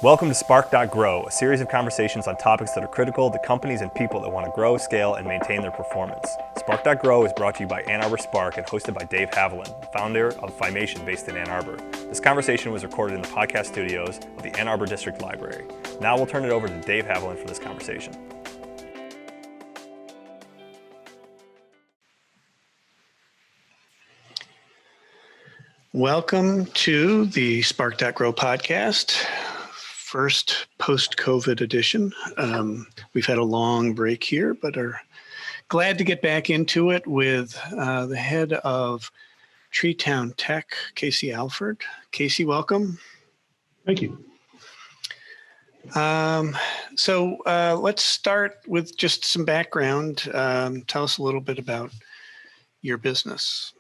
Welcome to Spark.Grow, a series of conversations on topics that are critical to companies and people that want to grow, scale, and maintain their performance. Spark.Grow is brought to you by Ann Arbor Spark and hosted by Dave Haviland, the founder of Phimation based in Ann Arbor. This conversation was recorded in the podcast studios of the Ann Arbor District Library. Now we'll turn it over to Dave Haviland for this conversation. Welcome to the Spark.Grow podcast, first post-COVID edition. We've had a long break here, but are glad to get back into it with the head of Treetown Tech, Casey Alford. Casey, welcome. Thank you. So let's start with just some background. Tell us a little bit about your business.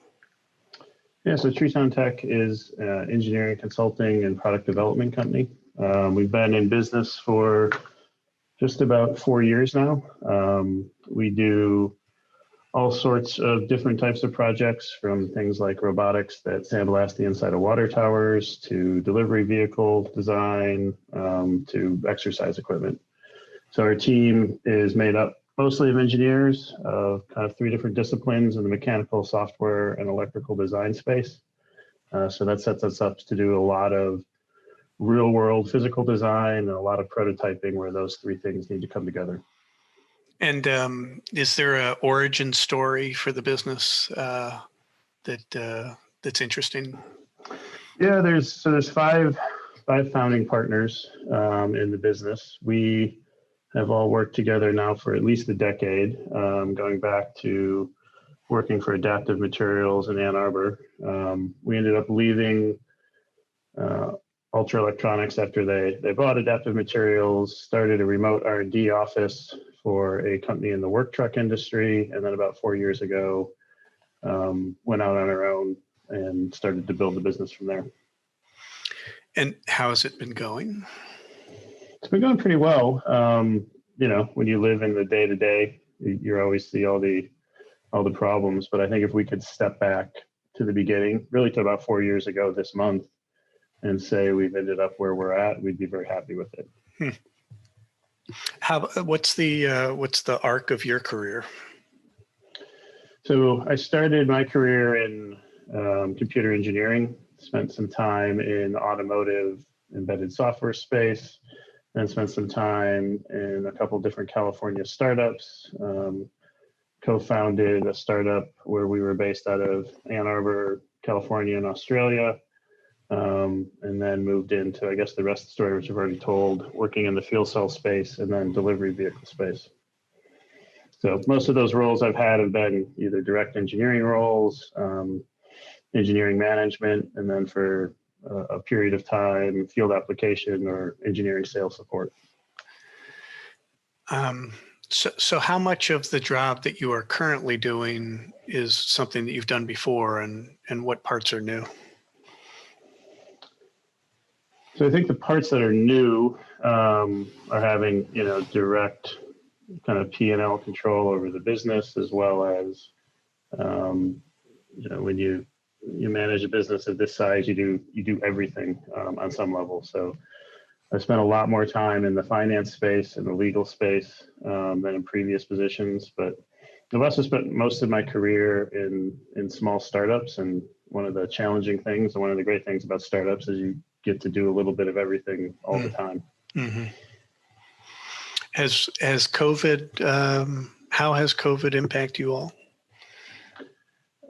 Yeah, so Treetown Tech is an engineering, consulting, and product development company. We've been in business for just about 4 years now. We do all sorts of different types of projects, from things like robotics that sandblast the inside of water towers, to delivery vehicle design, to exercise equipment. So our team is made up mostly of engineers of kind of 3 different disciplines in the mechanical, software, and electrical design space. So that sets us up to do a lot of real world physical design and a lot of prototyping where those 3 things need to come together. And is there an origin story for the business that's interesting? Yeah, there's 5 founding partners in the business. We have all worked together now for at least a decade, going back to working for Adaptive Materials in Ann Arbor. We ended up leaving Ultra Electronics after they bought Adaptive Materials, started a remote R&D office for a company in the work truck industry, and then about 4 years ago, went out on our own and started to build the business from there. And how has it been going? It's been going pretty well. When you live in the day to day, you always see all the problems. But I think if we could step back to the beginning, really to about 4 years ago this month, and say we've ended up where we're at, we'd be very happy with it. What's the arc of your career? So I started my career in computer engineering. Spent some time in automotive embedded software space, then spent some time in a couple different California startups. Co-founded a startup where we were based out of Ann Arbor, California, and Australia. And then moved into, I guess, the rest of the story, which I've already told, working in the fuel cell space and then delivery vehicle space. So most of those roles I've had have been either direct engineering roles, engineering management, and then for a period of time, field application or engineering sales support. So how much of the job that you are currently doing is something that you've done before, and what parts are new? So I think the parts that are new are having, direct kind of P&L control over the business, as well as, when you manage a business of this size, you do everything on some level. So I spent a lot more time in the finance space and the legal space than in previous positions, but I've also spent most of my career in small startups. And one of the challenging things and one of the great things about startups is you get to do a little bit of everything all the time. Mm-hmm. Has COVID, how has COVID impacted you all?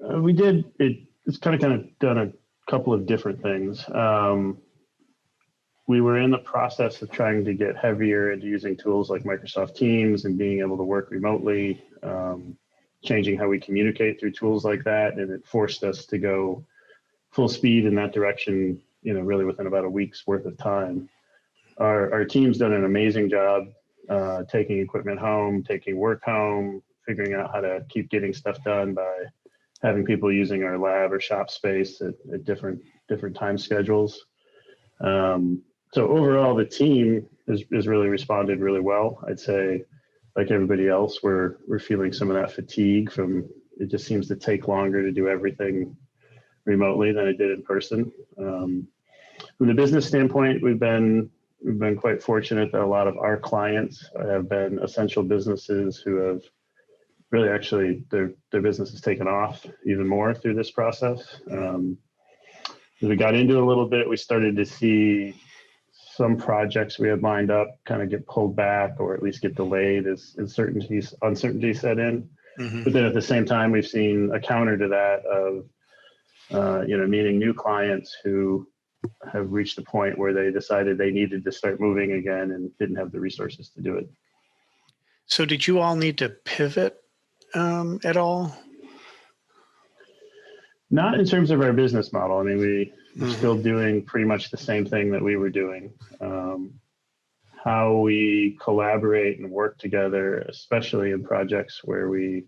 It's kind of done a couple of different things. We were in the process of trying to get heavier into using tools like Microsoft Teams and being able to work remotely, changing how we communicate through tools like that. And it forced us to go full speed in that direction, really within about a week's worth of time. Our team's done an amazing job taking equipment home, taking work home, figuring out how to keep getting stuff done by having people using our lab or shop space at different time schedules. So overall, the team has really responded really well. I'd say, like everybody else, we're feeling some of that fatigue from it just seems to take longer to do everything remotely than it did in person. From the business standpoint, we've been we've been quite fortunate that a lot of our clients have been essential businesses who have really actually their business has taken off even more through this process. As we got into it a little bit, we started to see some projects we had lined up kind of get pulled back or at least get delayed as uncertainty set in. But then at the same time, we've seen a counter to that of, meeting new clients who have reached a point where they decided they needed to start moving again and didn't have the resources to do it. So did you all need to pivot at all? Not in terms of our business model. I mean, we're still doing pretty much the same thing that we were doing. How we collaborate and work together, especially in projects where we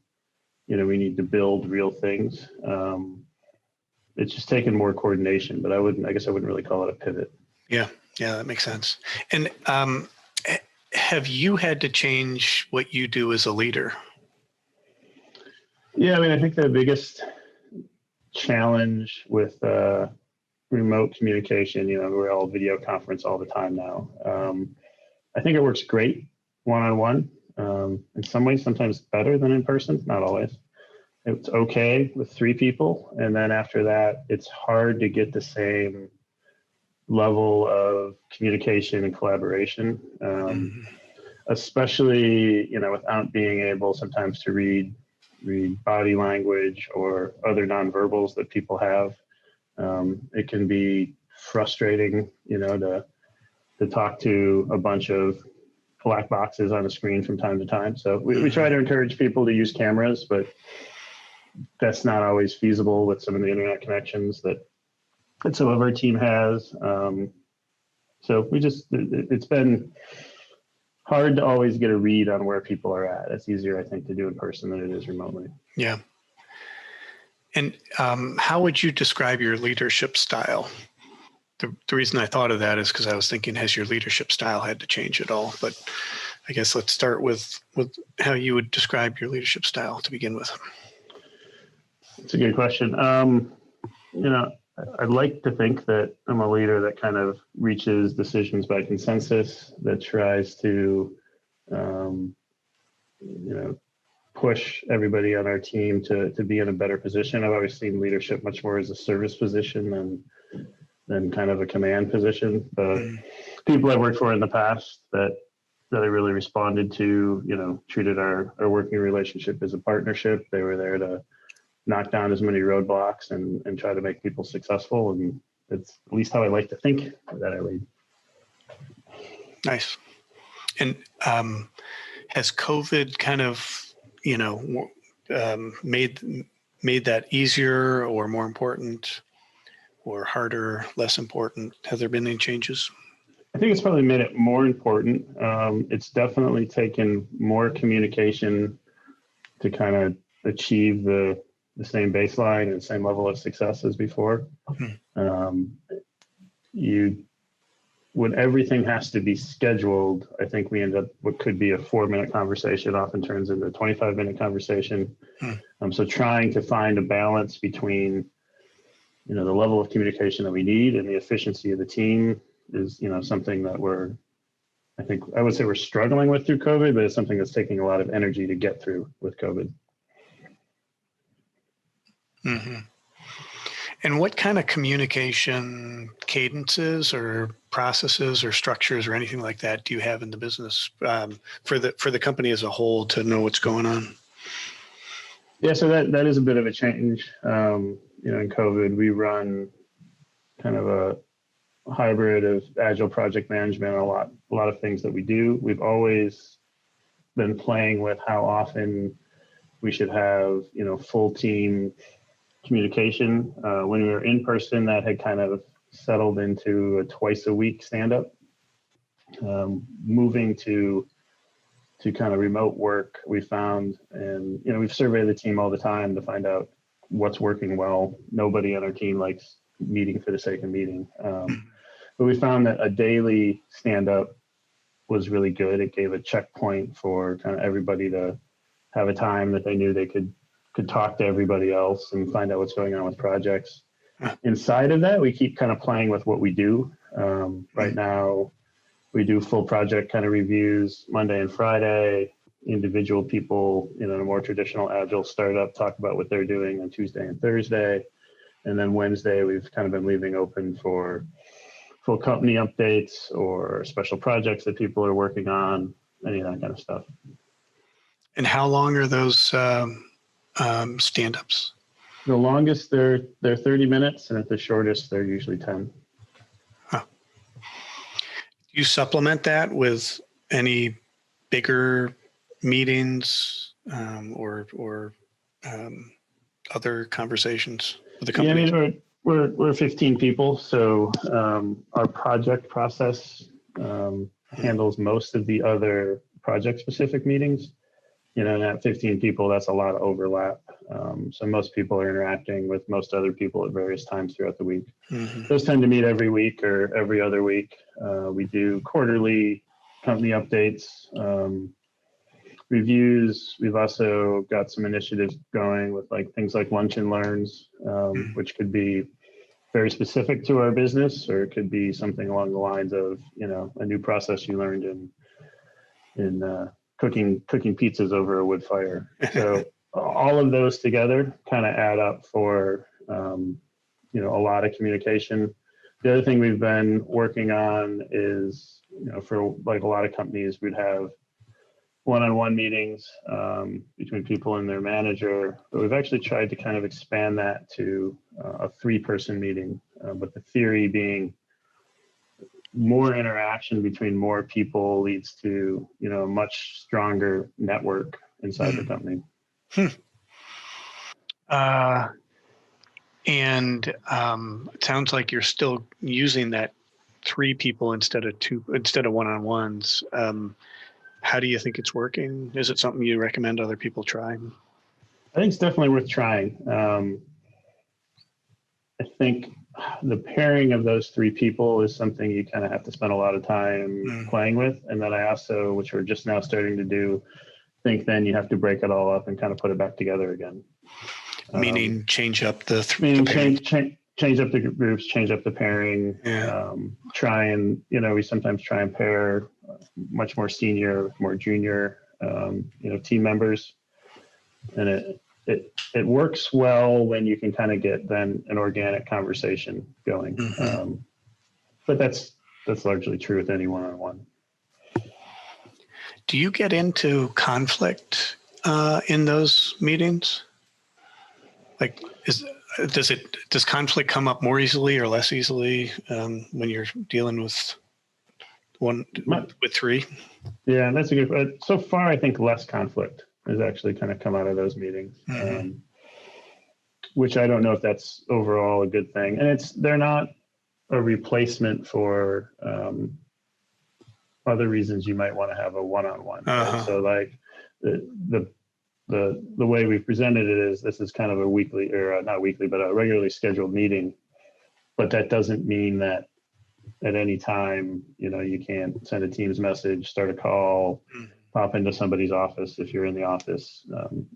need to build real things. It's just taken more coordination, but I guess I wouldn't really call it a pivot. Yeah, that makes sense. And have you had to change what you do as a leader? Yeah, I mean, I think the biggest challenge with remote communication, we're all video conference all the time now. I think it works great one-on-one. In some ways, sometimes better than in person, not always. It's okay with 3 people. And then after that, it's hard to get the same level of communication and collaboration, especially, without being able sometimes to read body language or other nonverbals that people have. It can be frustrating, to talk to a bunch of black boxes on a screen from time to time. So we try to encourage people to use cameras, but that's not always feasible with some of the internet connections that some of our team has. So it's been hard to always get a read on where people are at. It's easier, I think, to do in person than it is remotely. Yeah. And how would you describe your leadership style? The reason I thought of that is because I was thinking, has your leadership style had to change at all? But I guess let's start with how you would describe your leadership style to begin with. It's a good question. I'd like to think that I'm a leader that kind of reaches decisions by consensus, that tries to, push everybody on our team to be in a better position. I've always seen leadership much more as a service position than kind of a command position. The people I've worked for in the past that I really responded to, treated our working relationship as a partnership. They were there to knock down as many roadblocks and try to make people successful. And it's at least how I like to think that I lead. Nice. And has COVID kind of, made that easier or more important or harder, less important? Have there been any changes? I think it's probably made it more important. It's definitely taken more communication to kind of achieve the same baseline and the same level of success as before. When everything has to be scheduled, I think we end up what could be a 4-minute conversation often turns into a 25-minute conversation. So trying to find a balance between, the level of communication that we need and the efficiency of the team is, something that I would say we're struggling with through COVID, but it's something that's taking a lot of energy to get through with COVID. And what kind of communication cadences or processes or structures or anything like that do you have in the business for the company as a whole to know what's going on? Yeah, so that is a bit of a change. In COVID, we run kind of a hybrid of agile project management, a lot of things that we do. We've always been playing with how often we should have, full team communication. When we were in person, that had kind of settled into a twice a week stand-up. Moving to kind of remote work, we found, and we've surveyed the team all the time to find out what's working well. Nobody on our team likes meeting for the sake of meeting. But we found that a daily stand-up was really good. It gave a checkpoint for kind of everybody to have a time that they knew they could talk to everybody else and find out what's going on with projects. Inside of that, we keep kind of playing with what we do. Right now, We do full project kind of reviews Monday and Friday. Individual people, in a more traditional agile startup, talk about what they're doing on Tuesday and Thursday. And then Wednesday, we've kind of been leaving open for full company updates or special projects that people are working on, any of that kind of stuff. And how long are those stand-ups? The longest, they're 30 minutes, and at the shortest, they're usually 10. Huh. You supplement that with any bigger meetings or other conversations with the company? Yeah, I mean, we're 15 people, so our project process handles most of the other project-specific meetings. And at 15 people, that's a lot of overlap. So most people are interacting with most other people at various times throughout the week. Mm-hmm. Those tend to meet every week or every other week. We do quarterly company updates, reviews. We've also got some initiatives going with things like lunch and learns, which could be very specific to our business, or it could be something along the lines of, a new process you learned in cooking pizzas over a wood fire. So all of those together kind of add up for, a lot of communication. The other thing we've been working on is, for a lot of companies, we'd have one-on-one meetings between people and their manager, but we've actually tried to kind of expand that to a 3-person meeting, but the theory being more interaction between more people leads to, a much stronger network inside the company. And it sounds like you're still using that 3 people instead of one-on-ones. How do you think it's working? Is it something you recommend other people try? I think it's definitely worth trying. I think the pairing of those 3 people is something you kind of have to spend a lot of time playing with. And then I also, which we're just now starting to do, think then you have to break it all up and kind of put it back together again. Meaning change up the change up the groups, change up the pairing, try and, we sometimes try and pair much more senior, more junior, team members. And it works well when you can kind of get then an organic conversation going. But that's largely true with any one-on-one. Do you get into conflict in those meetings? Does conflict come up more easily or less easily when you're dealing with 3? Yeah, that's a good. So far, I think less conflict has actually kind of come out of those meetings, which I don't know if that's overall a good thing. And they're not a replacement for other reasons you might want to have a one-on-one. Right? So the way we presented it is this is kind of a weekly, or not weekly, but a regularly scheduled meeting. But that doesn't mean that at any time, you can't send a Teams message, start a call, pop into somebody's office if you're in the office.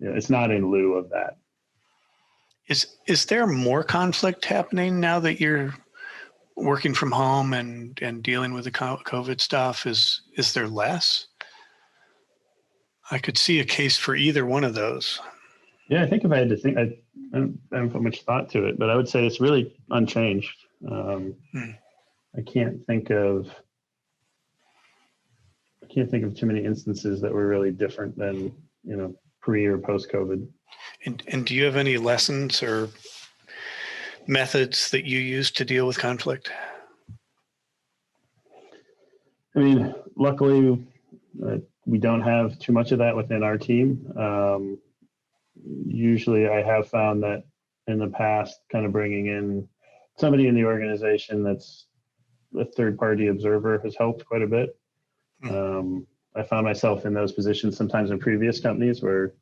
It's not in lieu of that. Is there more conflict happening now that you're working from home and dealing with the COVID stuff? Is there less? I could see a case for either one of those. Yeah, I think if I had to think, I haven't put much thought to it, but I would say it's really unchanged. I can't think of too many instances that were really different than, pre or post COVID. And do you have any lessons or methods that you use to deal with conflict? I mean, luckily, we don't have too much of that within our team. Usually I have found that in the past, kind of bringing in somebody in the organization that's a third-party observer has helped quite a bit. I found myself in those positions sometimes in previous companies where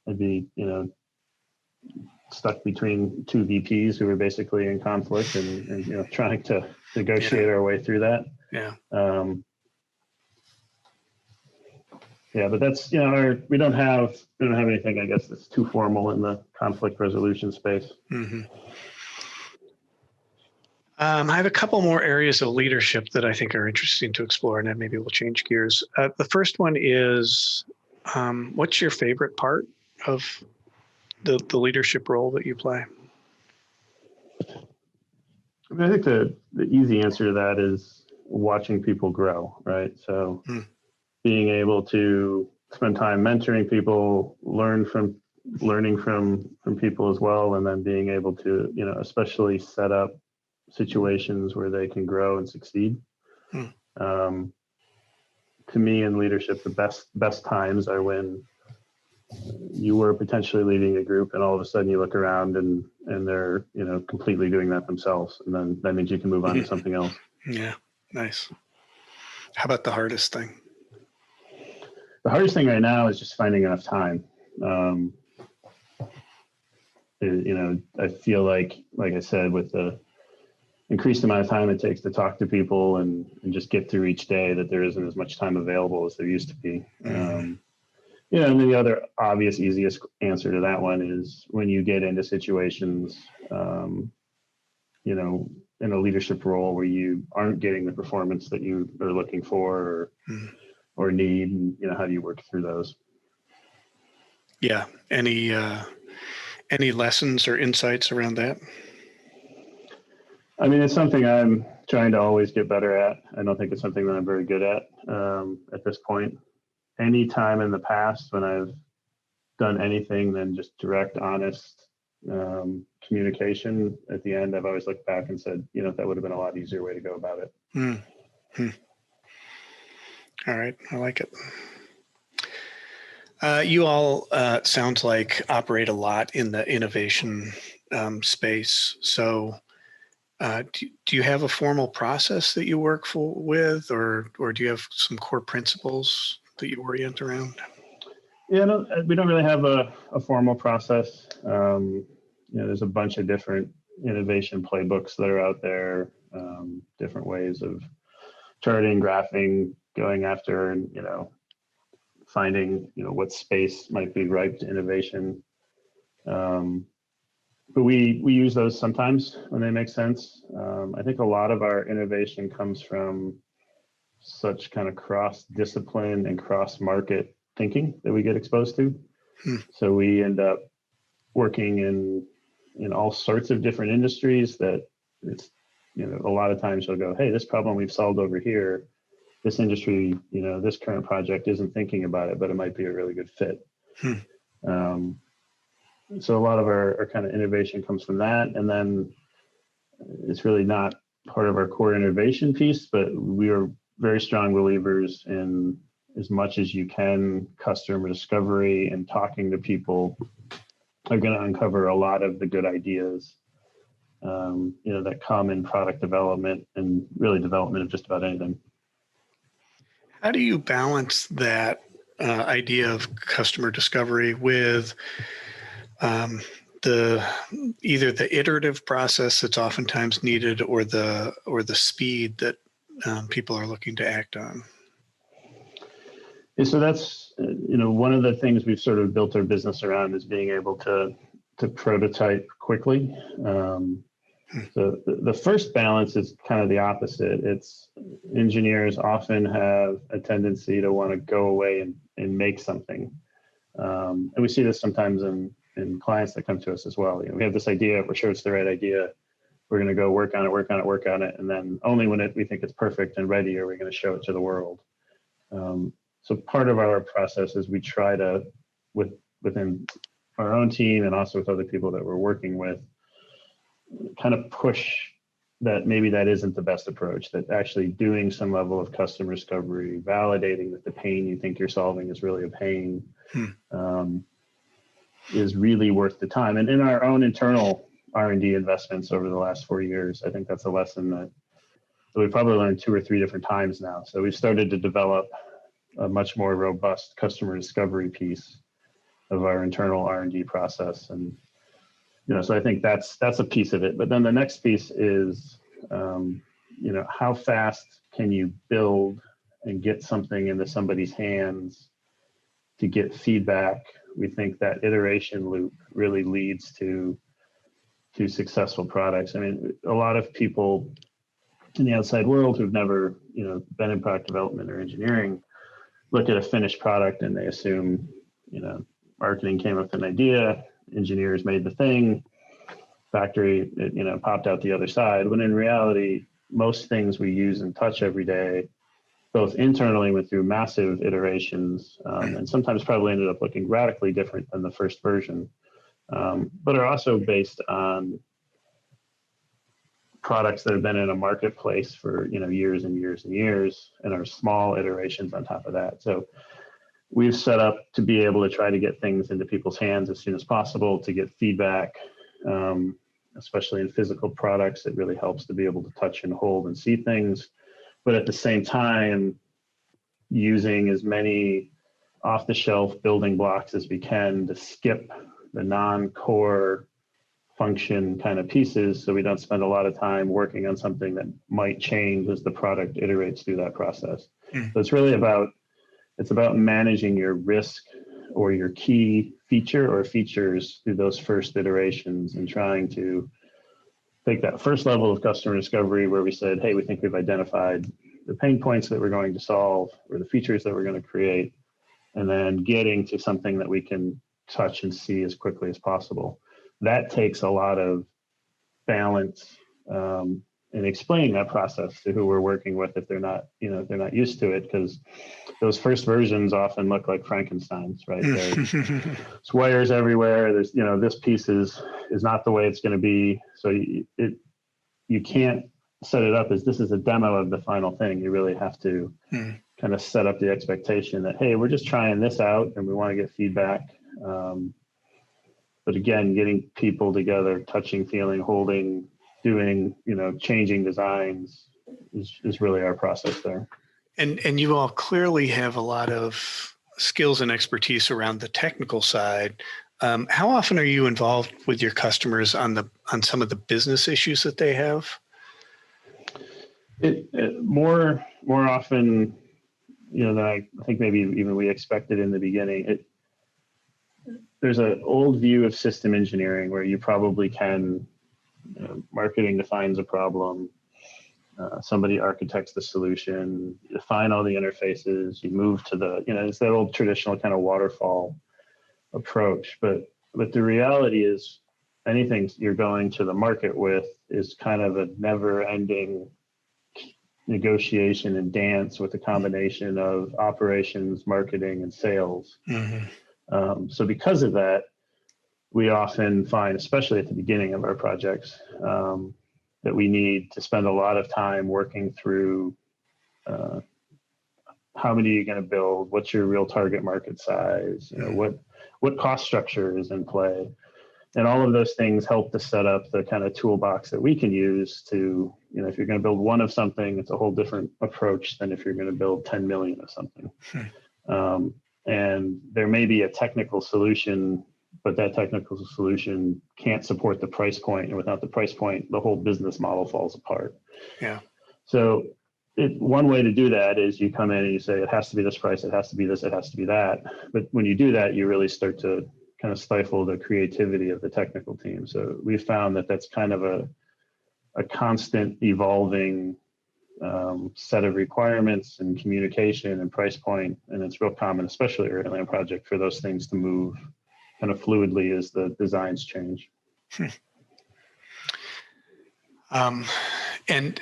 I'd be, stuck between 2 VPs who were basically in conflict and trying to negotiate our way through that. But that's, we don't have anything, I guess, that's too formal in the conflict resolution space. I have a couple more areas of leadership that I think are interesting to explore, and then maybe we'll change gears. The first one is, what's your favorite part of the leadership role that you play? I mean, I think the easy answer to that is watching people grow, right? So Hmm. being able to spend time mentoring people, learning from people as well, and then being able to, especially set up situations where they can grow and succeed. Hmm. Um, to me, in leadership, the best times are when you were potentially leading a group and all of a sudden you look around and they're completely doing that themselves, and then that means you can move on to something else. Yeah, nice. How about the hardest thing? The hardest thing right now is just finding enough time. I feel like I said, with the increased amount of time it takes to talk to people and just get through each day, that there isn't as much time available as there used to be. And then the other obvious, easiest answer to that one is when you get into situations, in a leadership role where you aren't getting the performance that you are looking for or need, and how do you work through those? Yeah. Any lessons or insights around that? I mean, it's something I'm trying to always get better at. I don't think it's something that I'm very good at this point. Any time in the past when I've done anything than just direct, honest communication, at the end, I've always looked back and said, that would have been a lot easier way to go about it. All right. I like it. You all sounds like operate a lot in the innovation space. So do you have a formal process that you work with, or do you have some core principles that you orient around? Yeah, no, we don't really have a formal process. There's a bunch of different innovation playbooks that are out there, different ways of charting, graphing, going after, and finding what space might be ripe to innovation. But we use those sometimes when they make sense. I think a lot of our innovation comes from such kind of cross-discipline and cross-market thinking that we get exposed to. So we end up working in all sorts of different industries that it's, a lot of times you'll go, hey, this problem we've solved over here, this industry, this current project isn't thinking about it, but it might be a really good fit. So a lot of our kind of innovation comes from that. And then it's really not part of our core innovation piece, but we are very strong believers in, as much as you can, customer discovery and talking to people are going to uncover a lot of the good ideas, that come in product development and really development of just about anything. How do you balance that idea of customer discovery with either the iterative process that's oftentimes needed, or the speed that people are looking to act on? Yeah, so that's one of the things we've sort of built our business around is being able to prototype quickly. So the first balance is kind of the opposite. It's engineers often have a tendency to want to go away and make something, and we see this sometimes in clients that come to us as well. We have this idea, we're sure it's the right idea, we're going to go work on it, and then only when we think it's perfect and ready are we going to show it to the world. So part of our process is we try to, within our own team and also with other people that we're working with, kind of push that maybe that isn't the best approach, that actually doing some level of customer discovery, validating that the pain you think you're solving is really a pain, is really worth the time. And in our own internal R&D investments over the last 4 years, I think that's a lesson that we've probably learned 2 or 3 different times now. So we've started to develop a much more robust customer discovery piece of our internal R&D process. And, so I think that's a piece of it. But then the next piece is, how fast can you build and get something into somebody's hands to get feedback? We think that iteration loop really leads to to successful products. I mean, a lot of people in the outside world who've never, been in product development or engineering look at a finished product and they assume, marketing came up with an idea, engineers made the thing, factory, popped out the other side. When in reality, most things we use and touch every day, both internally went through massive iterations, and sometimes probably ended up looking radically different than the first version, but are also based on products that have been in a marketplace for years and years and years, and are small iterations on top of that. So we've set up to be able to try to get things into people's hands as soon as possible, to get feedback, especially in physical products. It really helps to be able to touch and hold and see things, but at the same time, using as many off-the-shelf building blocks as we can to skip the non-core function kind of pieces, so we don't spend a lot of time working on something that might change as the product iterates through that process. So it's really about managing your risk or your key feature or features through those first iterations, and trying to take that first level of customer discovery where we said, hey, we think we've identified the pain points that we're going to solve or the features that we're going to create, and then getting to something that we can touch and see as quickly as possible. That takes a lot of balance, and explaining that process to who we're working with if they're not used to it, because those first versions often look like Frankenstein's, right? There's wires everywhere. There's this piece is not the way it's going to be. So you can't set it up as this is a demo of the final thing. You really have to kind of set up the expectation that, hey, we're just trying this out and we want to get feedback. But again, getting people together, touching, feeling, holding, doing, changing designs is really our process there. And you all clearly have a lot of skills and expertise around the technical side. How often are you involved with your customers on some of the business issues that they have? More often, than I think maybe even we expected in the beginning. There's an old view of system engineering where you probably can, marketing defines a problem, somebody architects the solution, you define all the interfaces, you move to the, it's that old traditional kind of waterfall approach. But the reality is anything you're going to the market with is kind of a never-ending negotiation and dance with a combination of operations, marketing, and sales. So because of that, we often find, especially at the beginning of our projects, that we need to spend a lot of time working through how many are you going to build, what's your real target market size, what cost structure is in play. And all of those things help to set up the kind of toolbox that we can use to, if you're going to build one of something, it's a whole different approach than if you're going to build 10 million of something. And there may be a technical solution, but that technical solution can't support the price point. And without the price point, the whole business model falls apart. Yeah. So one way to do that is you come in and you say, it has to be this price, it has to be this, it has to be that. But when you do that, you really start to kind of stifle the creativity of the technical team. So we found that that's kind of a constant evolving set of requirements and communication and price point. And it's real common, especially early in a project, for those things to move kind of fluidly as the designs change. And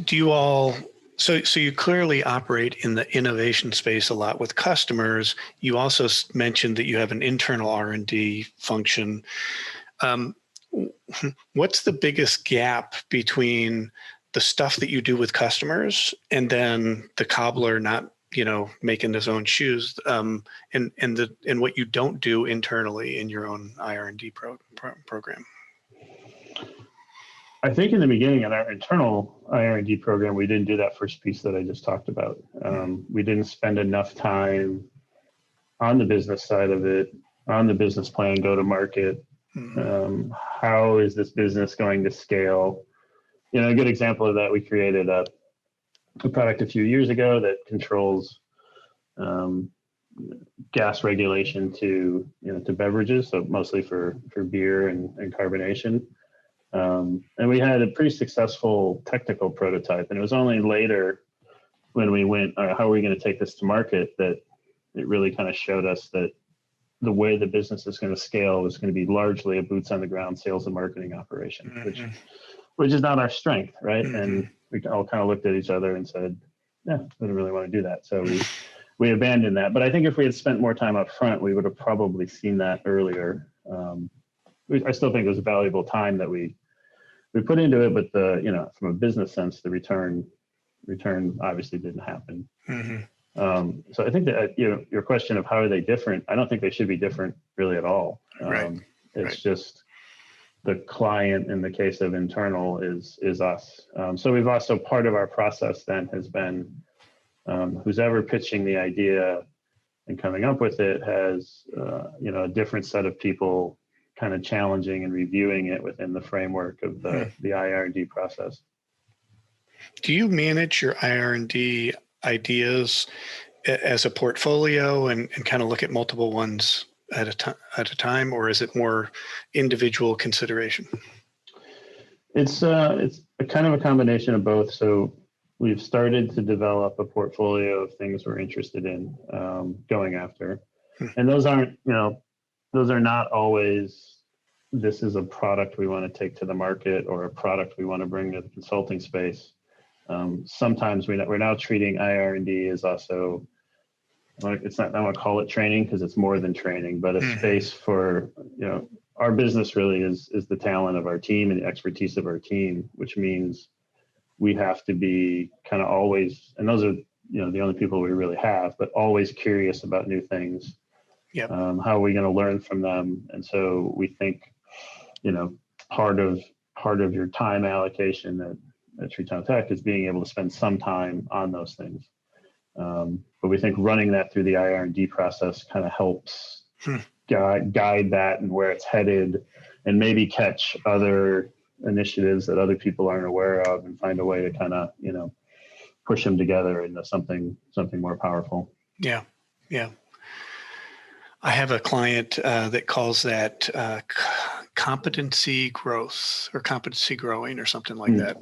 do you all, so you clearly operate in the innovation space a lot with customers. You also mentioned that you have an internal R&D function. What's the biggest gap between the stuff that you do with customers and then the cobbler not, making his own shoes, and what you don't do internally in your own IR&D program? I think in the beginning of our internal IR&D program, we didn't do that first piece that I just talked about. We didn't spend enough time on the business side of it, on the business plan, go to market. How is this business going to scale? A good example of that, we created a product a few years ago that controls gas regulation to beverages, so mostly for beer and carbonation. And we had a pretty successful technical prototype. And it was only later when we went, all right, how are we going to take this to market, that it really kind of showed us that the way the business is going to scale is going to be largely a boots on the ground sales and marketing operation, which is not our strength, right? And we all kind of looked at each other and said, yeah, we don't really want to do that. So we abandoned that. But I think if we had spent more time up front, we would have probably seen that earlier. I still think it was a valuable time that we put into it, but from a business sense, the return obviously didn't happen. So I think that your question of how are they different, I don't think they should be different really at all. It's just the client in the case of internal is us. So we've also, part of our process then has been who's ever pitching the idea and coming up with it has a different set of people kind of challenging and reviewing it within the framework of the IR&D process. Do you manage your IR&D ideas as a portfolio and kind of look at multiple ones at a time, or is it more individual consideration? It's a kind of a combination of both. So we've started to develop a portfolio of things we're interested in going after, and those are not always, this is a product we want to take to the market or a product we want to bring to the consulting space. Sometimes we're now treating IR&D as also, it's not, I don't want to call it training because it's more than training, but a space for, our business really is the talent of our team and the expertise of our team, which means we have to be kind of always, and those are, the only people we really have, but always curious about new things. Yep. How are we going to learn from them? And so we think, part of your time allocation at Treetown Tech is being able to spend some time on those things. But we think running that through the IR&D process kind of helps guide that and where it's headed, and maybe catch other initiatives that other people aren't aware of and find a way to kind of, push them together into something more powerful. Yeah. Yeah. I have a client that calls that competency growth or competency growing or something like that.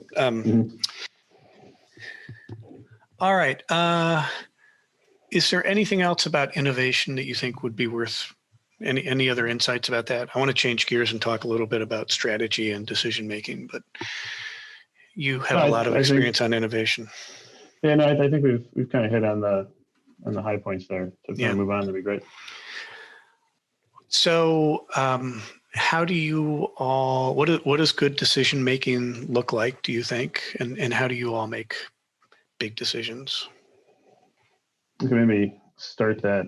All right. Is there anything else about innovation that you think would be worth any other insights about that? I want to change gears and talk a little bit about strategy and decision making, but you have a lot of experience on innovation. Yeah, no, I think we've kind of hit on the high points there. So if you want to move on, that'd be great. So, how do you all? What does good decision making look like? Do you think, and how do you all make big decisions? Okay, maybe start that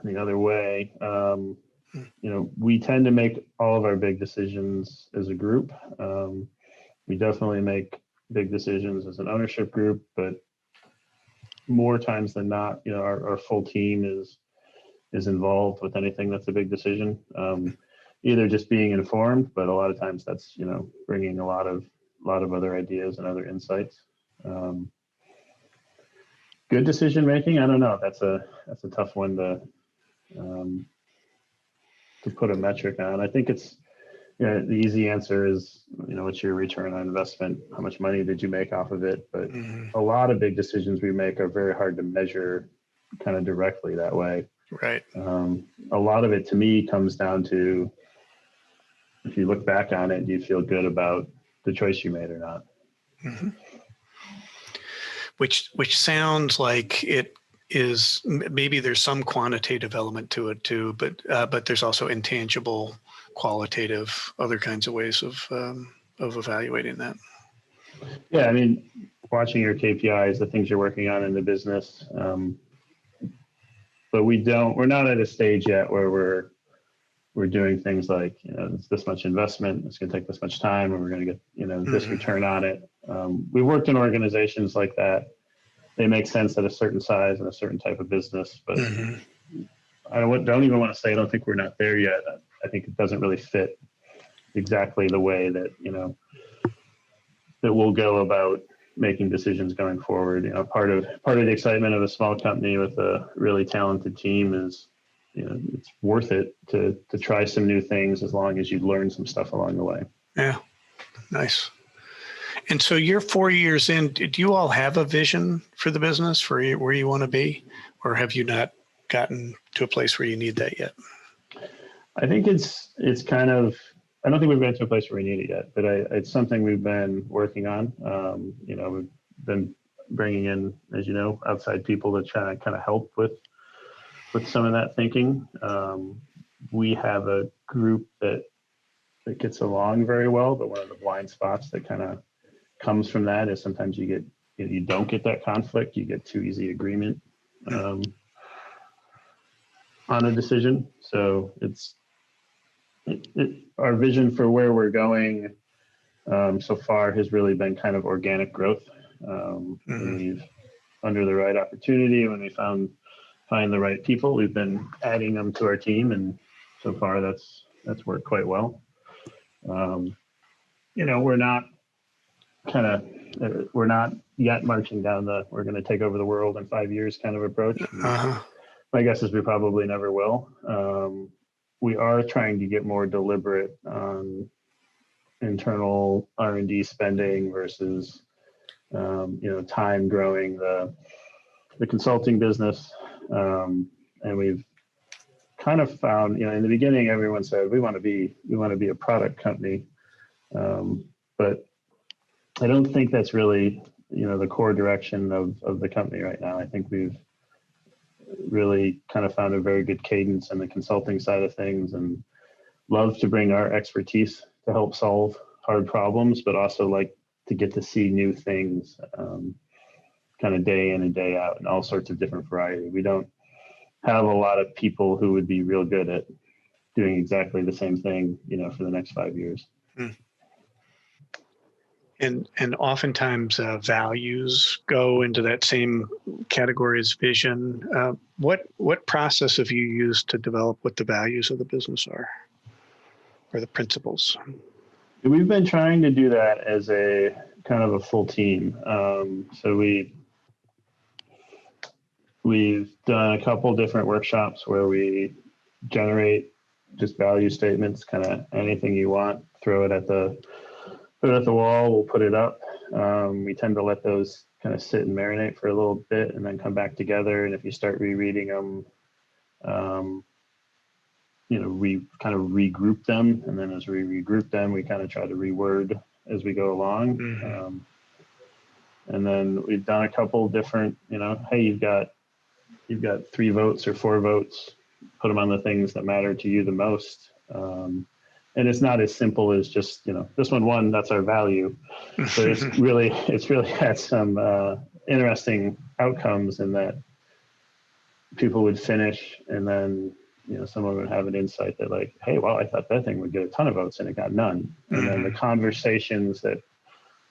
the other way. We tend to make all of our big decisions as a group. We definitely make big decisions as an ownership group, but more times than not, our full team is involved with anything that's a big decision. Either just being informed, but a lot of times that's bringing a lot of other ideas and other insights. Good decision making, I don't know. That's a tough one to put a metric on. I think it's the easy answer is what's your return on investment? How much money did you make off of it? But a lot of big decisions we make are very hard to measure kind of directly that way. Right. A lot of it to me comes down to, if you look back on it, do you feel good about the choice you made or not? Which sounds like it is, maybe there's some quantitative element to it too, but there's also intangible, qualitative, other kinds of ways of evaluating that. Yeah, I mean, watching your KPIs, the things you're working on in the business, but we're not at a stage yet where we're doing things like, it's this much investment, it's going to take this much time, and we're going to get, this return on it. We worked in organizations like that. They make sense at a certain size and a certain type of business, but I don't even want to say, I don't think we're not there yet. I think it doesn't really fit exactly the way that, that we'll go about making decisions going forward. Part of the excitement of a small company with a really talented team is, it's worth it to try some new things as long as you learn some stuff along the way. Yeah. Nice. And so you're 4 years in. Do you all have a vision for the business for where you want to be, or have you not gotten to a place where you need that yet? I think it's kind of, I don't think we've gotten to a place where we need it yet, but it's something we've been working on. We've been bringing in, as you know, outside people to try to kind of help with some of that thinking. We have a group that gets along very well, but one of the blind spots that kind of comes from that is sometimes you don't get that conflict. You get too easy agreement on a decision. So our vision for where we're going so far has really been kind of organic growth. When we've, under the right opportunity, when we find the right people, we've been adding them to our team, and so far that's worked quite well. We're not yet marching down we're going to take over the world in 5 years kind of approach. My guess is we probably never will. We are trying to get more deliberate on internal R&D spending versus, time growing the consulting business. And we've kind of found, in the beginning, everyone said, we want to be a product company. But I don't think that's really, the core direction of the company right now. I think we've really kind of found a very good cadence in the consulting side of things, and love to bring our expertise to help solve hard problems, but also like to get to see new things kind of day in and day out in all sorts of different variety. We don't have a lot of people who would be real good at doing exactly the same thing, for the next 5 years. And oftentimes values go into that same category as vision. What process have you used to develop what the values of the business are, or the principles? We've been trying to do that as a kind of a full team. So we've done a couple different workshops where we generate just value statements, kind of anything you want, throw it at the wall, we'll put it up. We tend to let those kind of sit and marinate for a little bit and then come back together. And if you start rereading them, we kind of regroup them. And then as we regroup them, we kind of try to reword as we go along. And then we've done a couple different, hey, you've got 3 votes or 4 votes, put them on the things that matter to you the most. And it's not as simple as just, this one won, that's our value. So it's really had some interesting outcomes in that people would finish, and then, someone would have an insight that like, hey, well, I thought that thing would get a ton of votes and it got none. And then the conversations that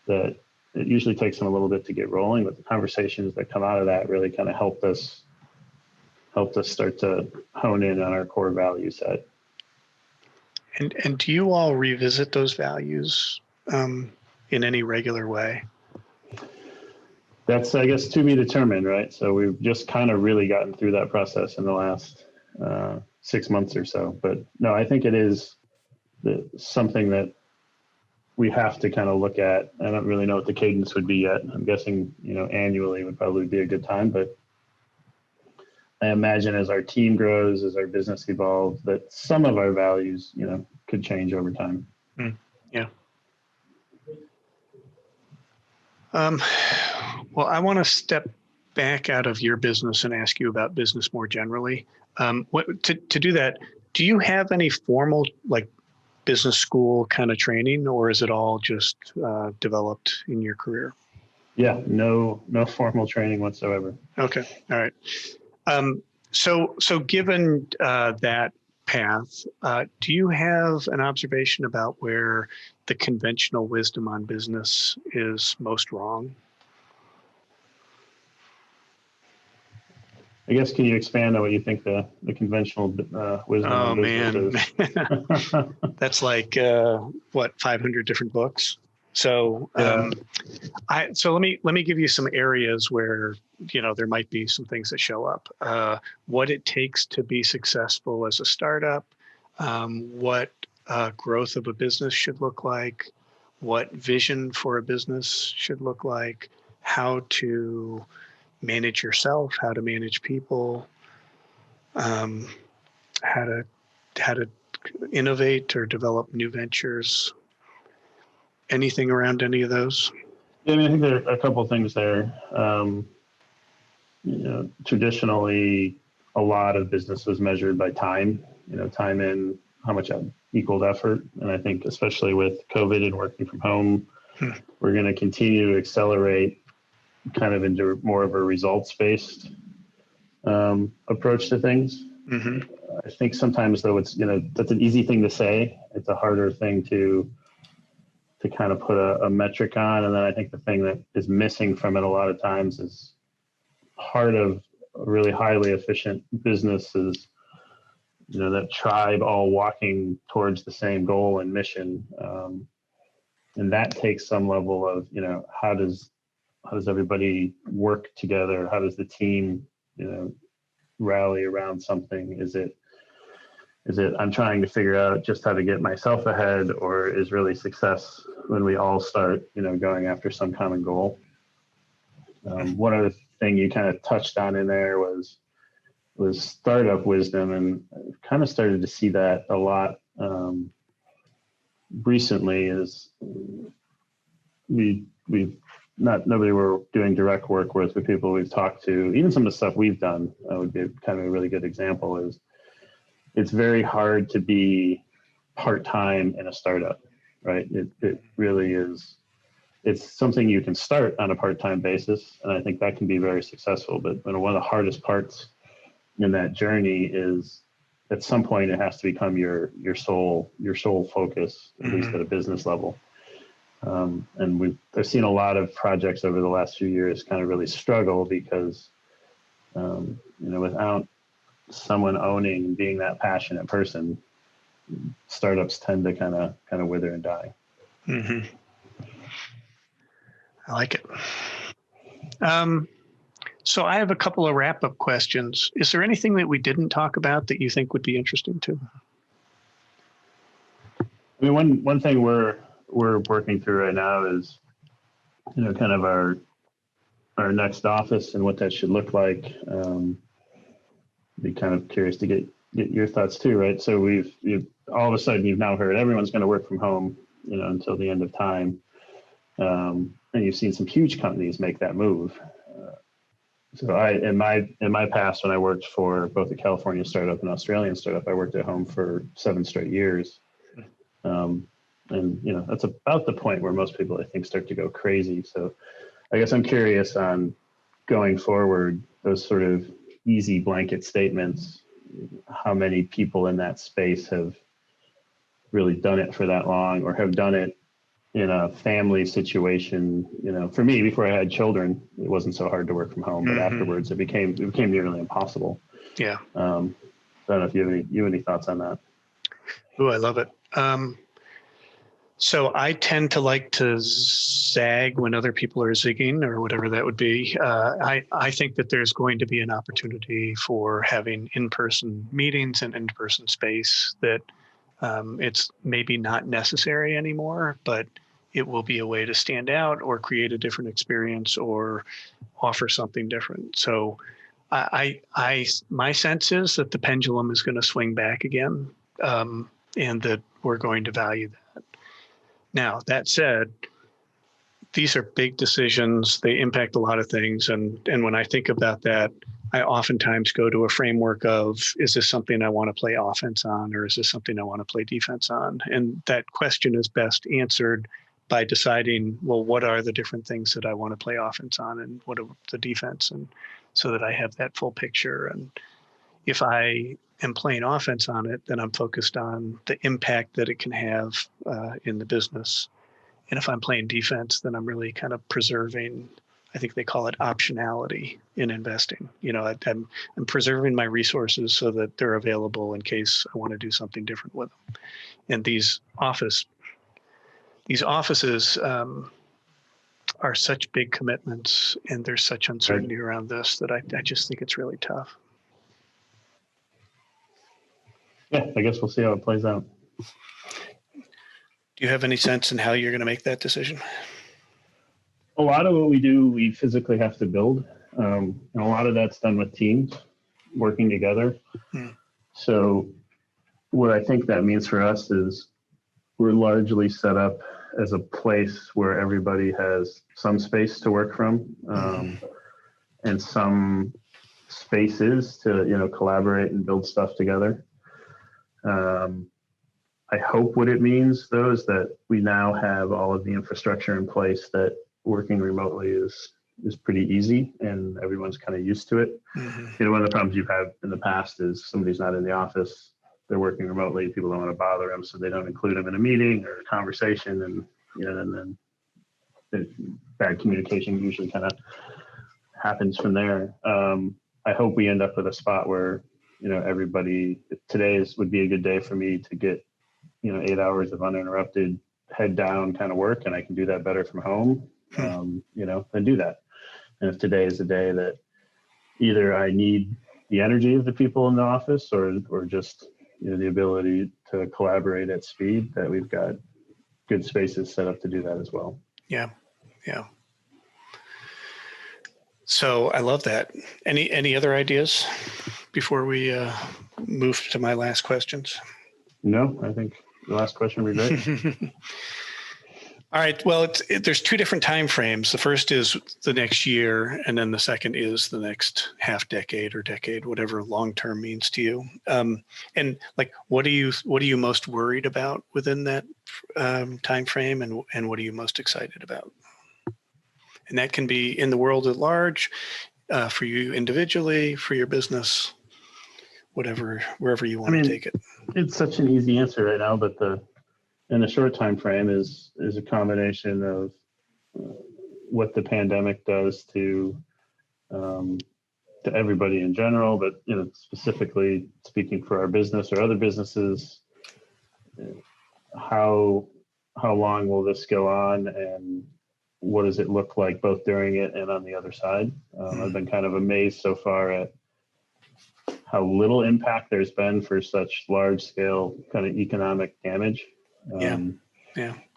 it usually takes them a little bit to get rolling, but the conversations that come out of that really kind of helped us start to hone in on our core value set. And do you all revisit those values in any regular way? That's, I guess, to be determined, right? So we've just kind of really gotten through that process in the last 6 months or so. But no, I think it is something that we have to kind of look at. I don't really know what the cadence would be yet. I'm guessing, annually would probably be a good time, but I imagine as our team grows, as our business evolves, that some of our values, could change over time. Yeah. Well, I want to step back out of your business and ask you about business more generally. To do that, do you have any formal business school kind of training, or is it all just developed in your career? Yeah, no formal training whatsoever. Okay, all right. So given that path, do you have an observation about where the conventional wisdom on business is most wrong? I guess, can you expand on what you think the conventional wisdom on business is? That's like 500 different books. So let me give you some areas where there might be some things that show up. What it takes to be successful as a startup, what growth of a business should look like, what vision for a business should look like, how to manage yourself, how to manage people, um, how to innovate or develop new ventures. Anything around any of those? Yeah, I mean, I think there are a couple of things there. Traditionally, a lot of business was measured by time. Time in how much equaled effort, and I think especially with COVID and working from home, we're going to continue to accelerate kind of into more of a results-based approach to things. Mm-hmm. I think sometimes though that's an easy thing to say. It's a harder thing to kind of put a metric on. And then I think the thing that is missing from it a lot of times is part of a really highly efficient business is, that tribe all walking towards the same goal and mission. And that takes some level of, how does everybody work together? How does the team, rally around something? Is it I'm trying to figure out just how to get myself ahead, or is really success when we all start, going after some common goal? One other thing you kind of touched on in there was startup wisdom, and I've kind of started to see that a lot recently. Is nobody we're doing direct work with, the people we've talked to, even some of the stuff we've done would be kind of a really good example. Is it's very hard to be part-time in a startup, right? It really is. It's something you can start on a part-time basis, and I think that can be very successful. But one of the hardest parts in that journey is at some point it has to become your sole focus, at least at a business level. And I've seen a lot of projects over the last few years kind of really struggle because without someone owning and being that passionate person, startups tend to kind of wither and die. Mm-hmm. I like it. So I have a couple of wrap-up questions. Is there anything that we didn't talk about that you think would be interesting too? I mean, one thing we're working through right now is, kind of our next office and what that should look like. Be kind of curious to get your thoughts too, right? So we've all of a sudden you've now heard everyone's going to work from home, until the end of time, and you've seen some huge companies make that move. So in my past, when I worked for both a California startup and Australian startup, I worked at home for 7 straight years. And that's about the point where most people, I think, start to go crazy. So I guess I'm curious on going forward, those sort of easy blanket statements, how many people in that space have really done it for that long, or have done it in a family situation. For me, before I had children, it wasn't so hard to work from home, but afterwards it became nearly impossible. Yeah. I don't know if you have any thoughts on that. Oh, I love it. So I tend to like to zag when other people are zigging, or whatever that would be. I think that there's going to be an opportunity for having in-person meetings and in-person space that it's maybe not necessary anymore, but it will be a way to stand out or create a different experience or offer something different. So my sense is that the pendulum is going to swing back again, and that we're going to value that. Now, that said, these are big decisions. They impact a lot of things. And when I think about that, I oftentimes go to a framework of, is this something I want to play offense on, or is this something I want to play defense on? And that question is best answered by deciding, well, what are the different things that I want to play offense on, and what are the defense, and so that I have that full picture. And if I am playing offense on it, then I'm focused on the impact that it can have in the business. And if I'm playing defense, then I'm really kind of preserving, I think they call it optionality in investing. I'm preserving my resources so that they're available in case I want to do something different with them. And these offices are such big commitments, and there's such uncertainty around this that I just think it's really tough. Yeah, I guess we'll see how it plays out. Do you have any sense in how you're going to make that decision? A lot of what we do, we physically have to build. And a lot of that's done with teams working together. Hmm. So what I think that means for us is we're largely set up as a place where everybody has some space to work from, and some spaces to, collaborate and build stuff together. I hope what it means, though, is that we now have all of the infrastructure in place that working remotely is pretty easy and everyone's kind of used to it. Mm-hmm. One of the problems you've had in the past is somebody's not in the office, they're working remotely, people don't want to bother them, so they don't include them in a meeting or a conversation, and and then bad communication usually kind of happens from there. I hope we end up with a spot where everybody, would be a good day for me to get 8 hours of uninterrupted head down kind of work, and I can do that better from home. Then do that. And if today is a day that either I need the energy of the people in the office or just the ability to collaborate at speed, that we've got good spaces set up to do that as well. Yeah. So I love that. Any other ideas before we move to my last questions? No, I think the last question would be great. All right. Well, there's two different time frames. The first is the next year, and then the second is the next half decade or decade, whatever long term means to you. And like, what are you most worried about within that time frame, and what are you most excited about? And that can be in the world at large, for you individually, for your business, wherever you want to take it. It's such an easy answer right now, but in the short time frame is a combination of what the pandemic does to everybody in general, but specifically speaking for our business or other businesses, how long will this go on, and what does it look like both during it and on the other side? I've been kind of amazed so far at how little impact there's been for such large scale kind of economic damage. Yeah. And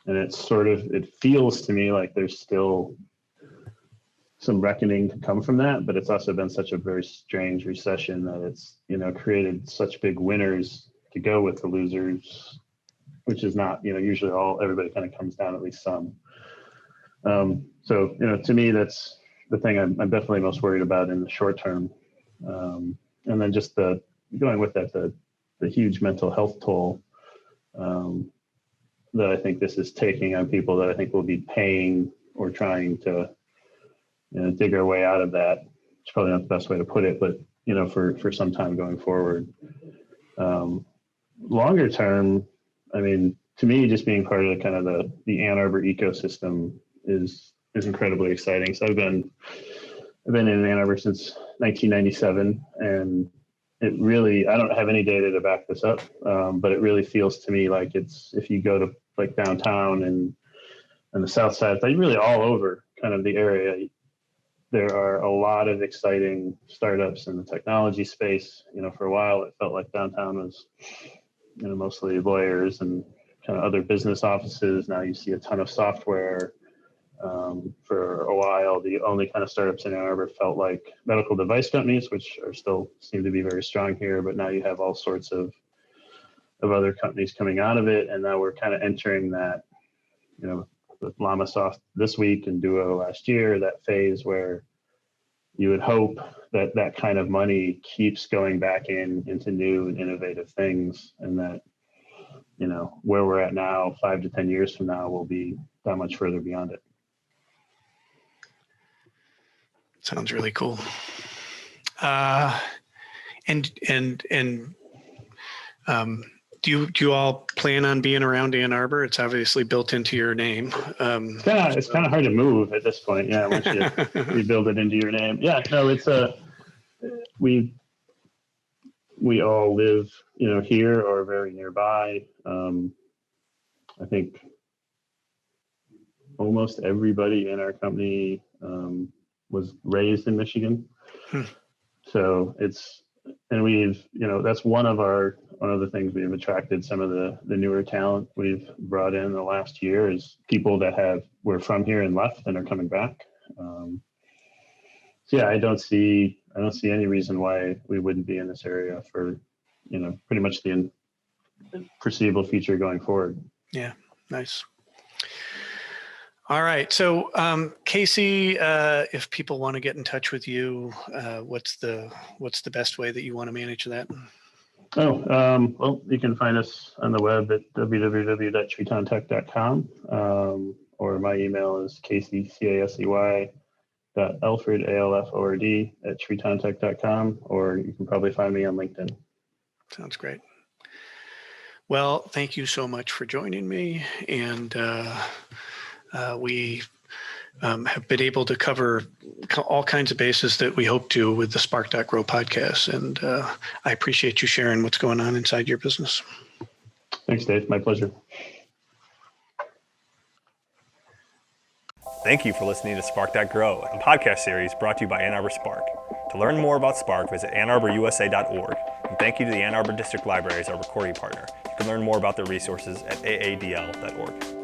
it feels to me like there's still some reckoning to come from that, but it's also been such a very strange recession that it's, created such big winners to go with the losers, which is not, usually everybody kind of comes down at least some. So, to me, that's the thing I'm definitely most worried about in the short term. And then just going with that, the huge mental health toll that I think this is taking on people that I think will be paying or trying to dig our way out of that. It's probably not the best way to put it, but for some time going forward. Longer term, to me, just being part of the kind of the Ann Arbor ecosystem is incredibly exciting. So I've been in Ann Arbor since 1997, and it really, I don't have any data to back this up, but it really feels to me like if you go to like downtown and the south side, like really all over kind of the area, there are a lot of exciting startups in the technology space. For a while, it felt like downtown was, mostly lawyers and kind of other business offices. Now you see a ton of software. For a while, the only kind of startups in Ann Arbor felt like medical device companies, which are still seem to be very strong here. But now you have all sorts of other companies coming out of it, and now we're kind of entering that, with LlamaSoft this week and Duo last year, that phase where you would hope that that kind of money keeps going back into new and innovative things, and that where we're at now, 5 to 10 years from now, will be that much further beyond it. Sounds really cool. Do you all plan on being around Ann Arbor? It's obviously built into your name. It's kind of hard to move at this point. Yeah, once you build it into your name. Yeah, no, it's we all live, here or very nearby. I think almost everybody in our company was raised in Michigan. So it's and we've, that's one of the things we've attracted some of the newer talent we've brought in the last year is people that were from here and left and are coming back. So yeah, I don't see any reason why we wouldn't be in this area for, pretty much the foreseeable future going forward. Yeah, nice. All right. So, Casey, if people want to get in touch with you, what's the best way that you want to manage that? Well, you can find us on the web at www.tretontech.com, or my email is casey.alford@tretontech.com, or you can probably find me on LinkedIn. Sounds great. Well, thank you so much for joining me, and we have been able to cover all kinds of bases that we hope to with the Spark.Grow podcast. And I appreciate you sharing what's going on inside your business. Thanks, Dave. My pleasure. Thank you for listening to Spark.Grow, a podcast series brought to you by Ann Arbor Spark. To learn more about Spark, visit AnnArborUSA.org. And thank you to the Ann Arbor District Library as our recording partner. You can learn more about their resources at aadl.org.